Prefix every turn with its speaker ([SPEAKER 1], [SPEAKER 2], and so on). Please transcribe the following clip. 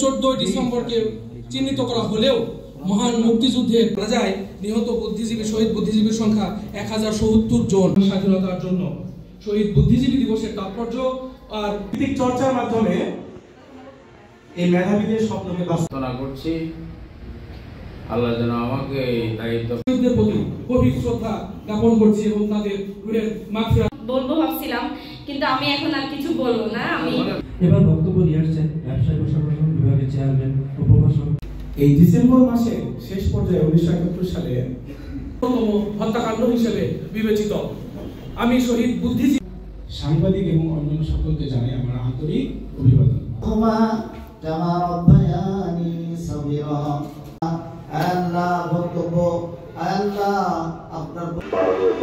[SPEAKER 1] 14 ডিসেম্বরকে চিহ্নিত করা হলেও মহান মুক্তিযুদ্ধে বলা যায় নিহত বুদ্ধিজীবী শহীদ বুদ্ধিজীবীর সংখ্যা 1070 জন। স্বাধীনতার জন্য শহীদ বুদ্ধিজীবী দিবসের তাৎপর্য আর
[SPEAKER 2] ভিত্তিক চর্চার মাধ্যমে এই মেধাবীদের স্বপ্নকে বাস্তবায়ন করছি।
[SPEAKER 3] আল্লাহ যেন আমাকে এই দায়িত্বের
[SPEAKER 1] প্রতি গভীর শ্রদ্ধা জ্ঞাপন করছি এবং তাদের রুহের মাগফিরাত
[SPEAKER 4] বলবো ভাবছিলাম, কিন্তু আমি এখন আর কিছু বলবো না। আমি
[SPEAKER 5] এবার বক্তব্য নিয়ে আসছেন ব্যবসায়ী প্রশাসন বিভাগের চেয়ারম্যান ও প্রভাষক।
[SPEAKER 2] এই ডিসেম্বর মাসে শেষ পর্যায়ে 1971 সালে
[SPEAKER 1] হত্যাকাণ্ড হিসেবে বিবেচিত। আমি শহীদ বুদ্ধিজীবী
[SPEAKER 2] সাংবাদিক এবং অন্যান্য সকলকে জানাই আমার আন্তরিক অভিবাদন।
[SPEAKER 6] আল্লাহ বক্তব্য আল্লাহ আপনার
[SPEAKER 7] অধ্যাপক